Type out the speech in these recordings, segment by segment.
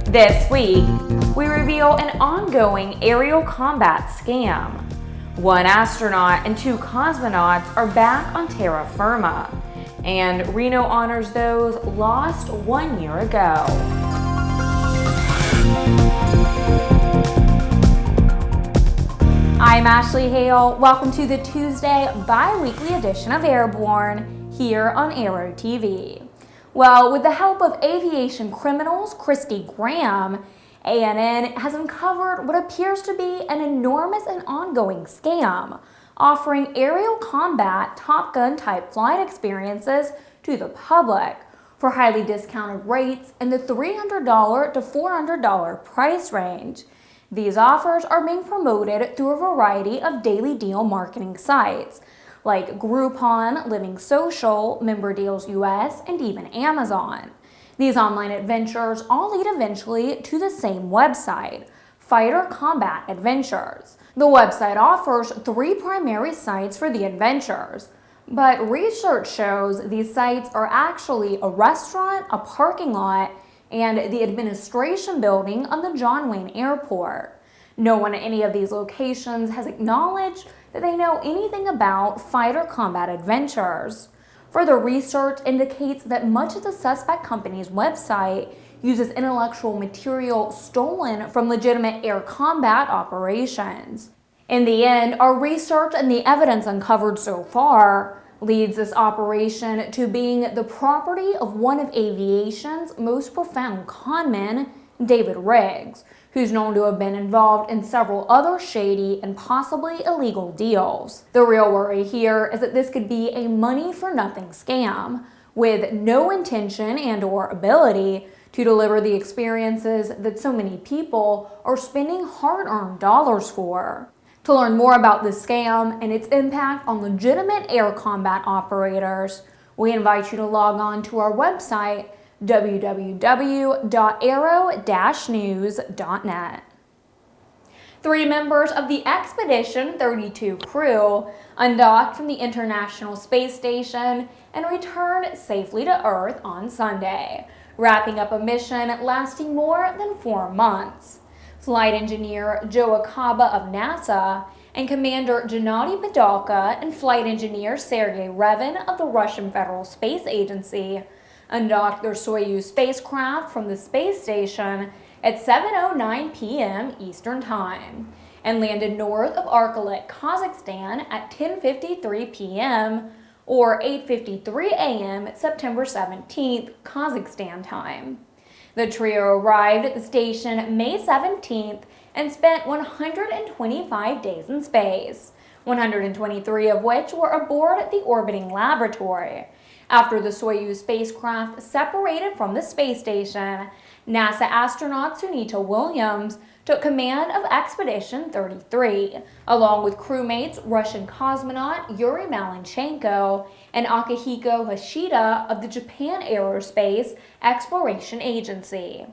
This week, we reveal an ongoing aerial combat scam. One astronaut and 2 cosmonauts are back on terra firma, and Reno honors those lost 1 year ago. I'm Ashley Hale. Welcome to the Tuesday bi-weekly edition of Airborne here on Aero-TV. Well, with the help of aviation criminals Christy Graham, ANN has uncovered what appears to be an enormous and ongoing scam, offering aerial combat Top Gun type flight experiences to the public for highly discounted rates in the $300 to $400 price range. These offers are being promoted through a variety of daily deal marketing sites like Groupon, Living Social, Member Deals US, and even Amazon. These online adventures all lead eventually to the same website, Fighter Combat Adventures. The website offers 3 primary sites for the adventures, but research shows these sites are actually a restaurant, a parking lot, and the administration building on the John Wayne Airport. No one at any of these locations has acknowledged that they know anything about Fighter Combat Adventures. Further research indicates that much of the suspect company's website uses intellectual material stolen from legitimate air combat operations. In the end, our research and the evidence uncovered so far leads this operation to being the property of one of aviation's most profound conmen, David Riggs, who's known to have been involved in several other shady and possibly illegal deals. The real worry here is that this could be a money-for-nothing scam, with no intention and/or ability to deliver the experiences that so many people are spending hard-earned dollars for. To learn more about this scam and its impact on legitimate air combat operators, we invite you to log on to our website, www.aero-news.net. 3 members of the Expedition 32 crew undocked from the International Space Station and returned safely to Earth on Sunday, wrapping up a mission lasting more than 4 months. Flight engineer Joe Acaba of NASA and Commander Gennady Padalka and flight engineer Sergei Revin of the Russian Federal Space Agency undocked their Soyuz spacecraft from the space station at 7:09 p.m. Eastern Time and landed north of Arkalit, Kazakhstan at 10:53 p.m. or 8:53 a.m. September 17th, Kazakhstan time. The trio arrived at the station May 17th and spent 125 days in space, 123 of which were aboard the orbiting laboratory. After the Soyuz spacecraft separated from the space station, NASA astronaut Sunita Williams took command of Expedition 33, along with crewmates Russian cosmonaut Yuri Malenchenko and Akihiko Hashida of the Japan Aerospace Exploration Agency.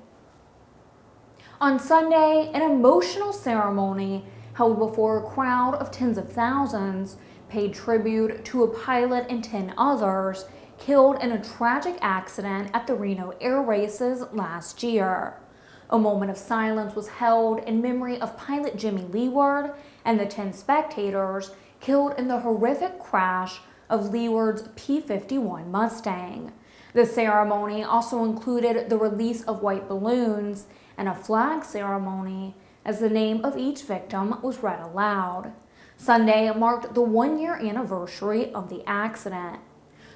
On Sunday, an emotional ceremony held before a crowd of tens of thousands paid tribute to a pilot and 10 others killed in a tragic accident at the Reno Air Races last year. A moment of silence was held in memory of pilot Jimmy Leeward and the 10 spectators killed in the horrific crash of Leeward's P-51 Mustang. The ceremony also included the release of white balloons and a flag ceremony as the name of each victim was read aloud. Sunday marked the 1-year anniversary of the accident.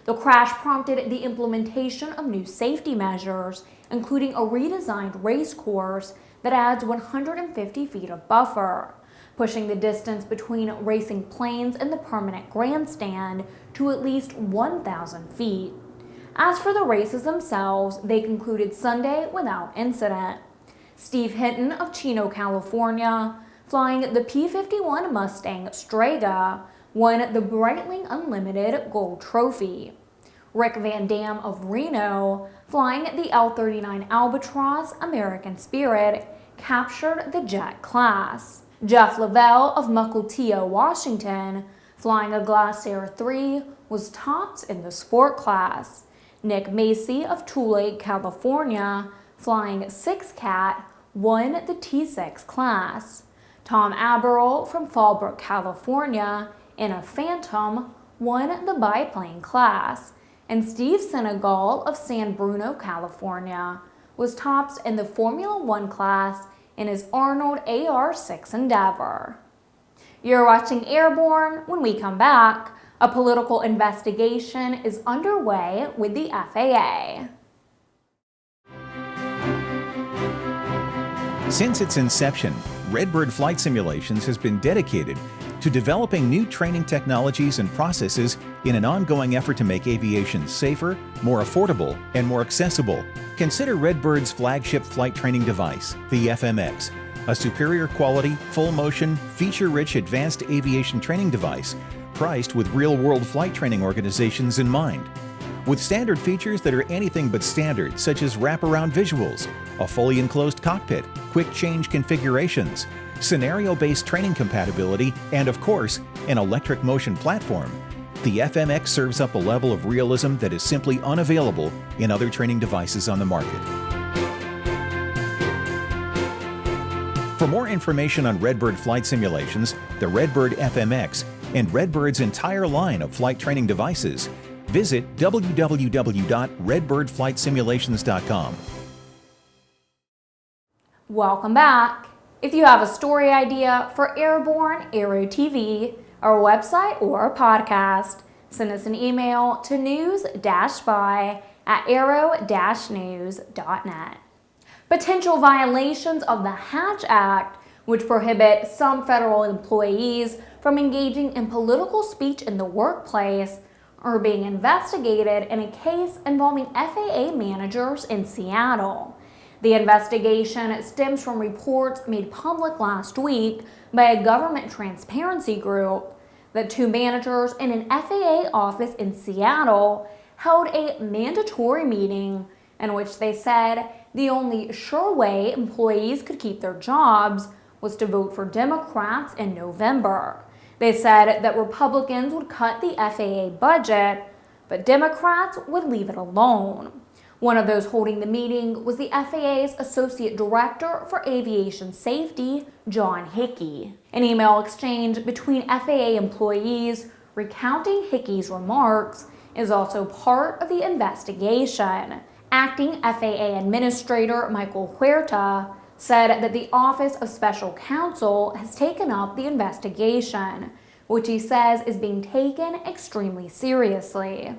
The crash prompted the implementation of new safety measures, including a redesigned race course that adds 150 feet of buffer, pushing the distance between racing planes and the permanent grandstand to at least 1,000 feet. As for the races themselves, they concluded Sunday without incident. Steve Hinton of Chino, California, flying the P-51 Mustang Strega, won the Breitling Unlimited Gold Trophy. Rick Van Dam of Reno, flying the L-39 Albatross American Spirit, captured the jet class. Jeff Lavelle of Mukilteo, Washington, flying a Glacier 3, was topped in the sport class. Nick Macy of Tulare, California, flying 6-Cat, won the T6 class. Tom Aberle from Fallbrook, California, in a Phantom, won the biplane class. And Steve Senegal of San Bruno, California, was tops in the Formula One class in his Arnold AR6 Endeavor. You're watching Airborne. When we come back, a political investigation is underway with the FAA. Since its inception, Redbird Flight Simulations has been dedicated to developing new training technologies and processes in an ongoing effort to make aviation safer, more affordable, and more accessible. Consider Redbird's flagship flight training device, the FMX, a superior quality, full-motion, feature-rich advanced aviation training device priced with real-world flight training organizations in mind. With standard features that are anything but standard, such as wraparound visuals, a fully enclosed cockpit, quick change configurations, scenario-based training compatibility, and of course, an electric motion platform, the FMX serves up a level of realism that is simply unavailable in other training devices on the market. For more information on Redbird flight simulations, the Redbird FMX, and Redbird's entire line of flight training devices, visit www.redbirdflightsimulations.com. Welcome back. If you have a story idea for Airborne, Aero-TV, our website, or a podcast, send us an email to news-by@aero-news.net. Potential violations of the Hatch Act, which prohibit some federal employees from engaging in political speech in the workplace, are being investigated in a case involving FAA managers in Seattle. The investigation stems from reports made public last week by a government transparency group that 2 managers in an FAA office in Seattle held a mandatory meeting in which they said the only sure way employees could keep their jobs was to vote for Democrats in November. They said that Republicans would cut the FAA budget, but Democrats would leave it alone. One of those holding the meeting was the FAA's Associate Director for Aviation Safety, John Hickey. An email exchange between FAA employees recounting Hickey's remarks is also part of the investigation. Acting FAA Administrator Michael Huerta said that the Office of Special Counsel has taken up the investigation, which he says is being taken extremely seriously.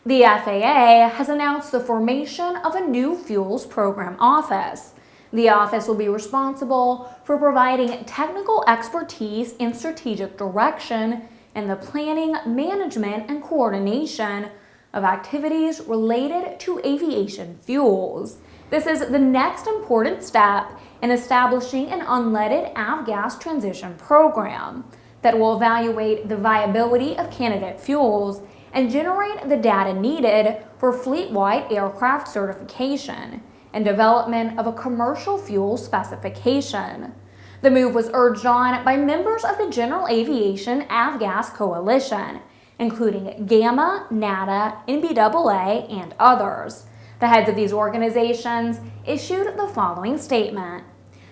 The FAA has announced the formation of a new Fuels Program Office. The office will be responsible for providing technical expertise and strategic direction in the planning, management, and coordination of activities related to aviation fuels. This is the next important step in establishing an unleaded AvGas transition program that will evaluate the viability of candidate fuels and generate the data needed for fleet-wide aircraft certification and development of a commercial fuel specification. The move was urged on by members of the General Aviation AvGas Coalition, including GAMA, NATA, NBAA, and others. The heads of these organizations issued the following statement.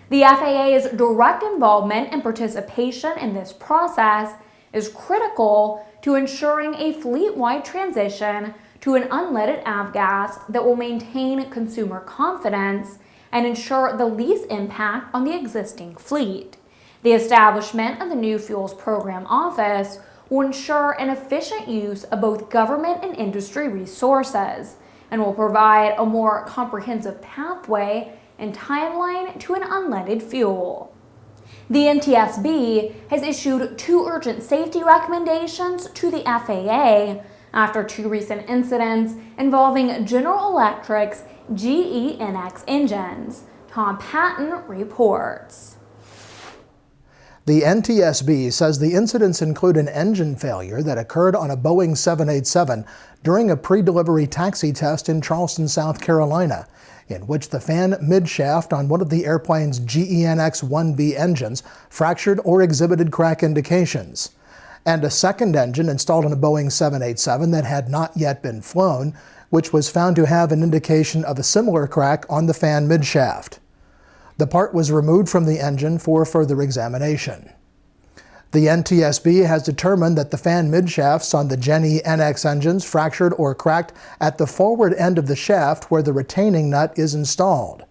The FAA's direct involvement and participation in this process is critical to ensuring a fleet-wide transition to an unleaded avgas that will maintain consumer confidence and ensure the least impact on the existing fleet. The establishment of the new Fuels Program Office will ensure an efficient use of both government and industry resources and will provide a more comprehensive pathway and timeline to an unleaded fuel. The NTSB has issued 2 urgent safety recommendations to the FAA after 2 recent incidents involving General Electric's GEnx engines. Tom Patton reports. The NTSB says the incidents include an engine failure that occurred on a Boeing 787 during a pre-delivery taxi test in Charleston, South Carolina, in which the fan midshaft on one of the airplane's GEnx 1B engines fractured or exhibited crack indications. and a second engine installed in a Boeing 787 that had not yet been flown, which was found to have an indication of a similar crack on the fan midshaft. The part was removed from the engine for further examination. The NTSB has determined that the fan midshafts on the Gen E NX engines fractured or cracked at the forward end of the shaft where the retaining nut is installed.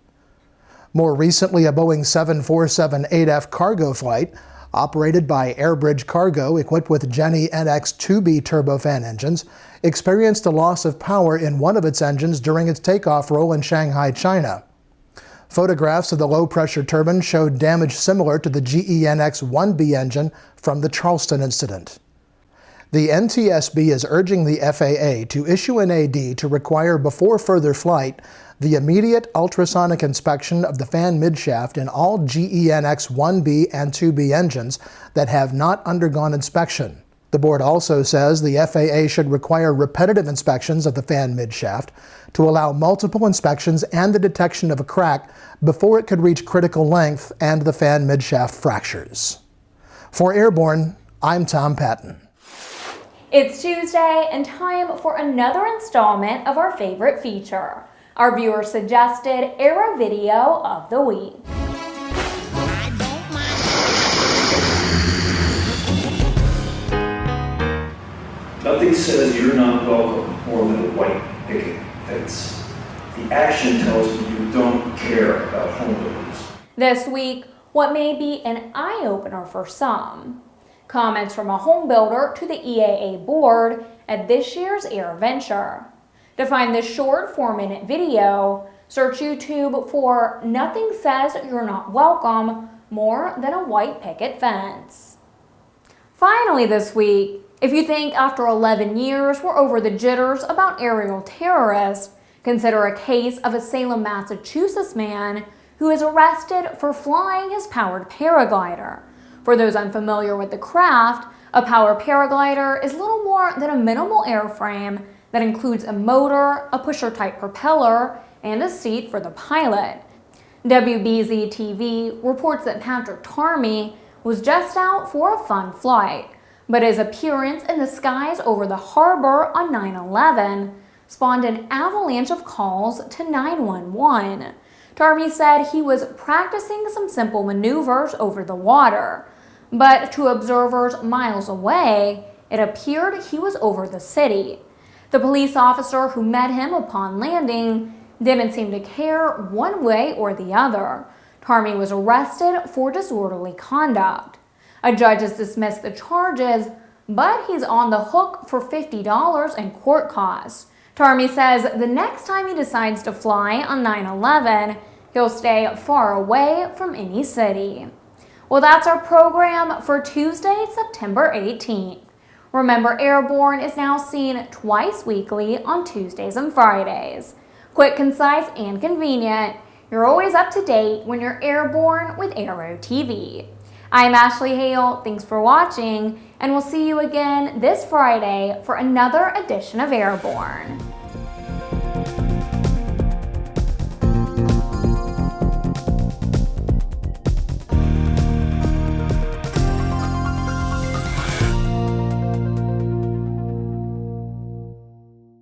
More recently, a Boeing 747-8F cargo flight, operated by Airbridge Cargo equipped with Gen E NX 2B turbofan engines, experienced a loss of power in one of its engines during its takeoff roll in Shanghai, China. Photographs of the low-pressure turbine showed damage similar to the GE NX 1B engine from the Charleston incident. The NTSB is urging the FAA to issue an AD to require before further flight the immediate ultrasonic inspection of the fan midshaft in all GE NX 1B and 2B engines that have not undergone inspection. The board also says the FAA should require repetitive inspections of the fan midshaft to allow multiple inspections and the detection of a crack before it could reach critical length and the fan midshaft fractures. For Airborne, I'm Tom Patton. It's Tuesday and time for another installment of our favorite feature, our viewer-suggested Aero Video of the Week. Nothing says you're not welcome more than a white picket fence. The action tells me you don't care about home builders. This week, what may be an eye-opener for some. Comments from a home builder to the EAA board at this year's AirVenture. To find this short 4-minute video, search YouTube for Nothing Says You're Not Welcome More Than a White Picket Fence. Finally this week, if you think after 11 years we're over the jitters about aerial terrorists, consider a case of a Salem, Massachusetts man who is arrested for flying his powered paraglider. For those unfamiliar with the craft, a powered paraglider is little more than a minimal airframe that includes a motor, a pusher-type propeller, and a seat for the pilot. WBZ-TV reports that Patrick Tarmy was just out for a fun flight, but his appearance in the skies over the harbor on 9/11 spawned an avalanche of calls to 911. Tarmy said he was practicing some simple maneuvers over the water, but to observers miles away, it appeared he was over the city. The police officer who met him upon landing didn't seem to care one way or the other. Tarmy was arrested for disorderly conduct. A judge has dismissed the charges, but he's on the hook for $50 in court costs. Tarmy says the next time he decides to fly on 9/11, he'll stay far away from any city. Well, that's our program for Tuesday, September 18th. Remember, Airborne is now seen twice weekly on Tuesdays and Fridays. Quick, concise, and convenient. You're always up to date when you're airborne with Aero-TV. I'm Ashley Hale, thanks for watching, and we'll see you again this Friday for another edition of Airborne.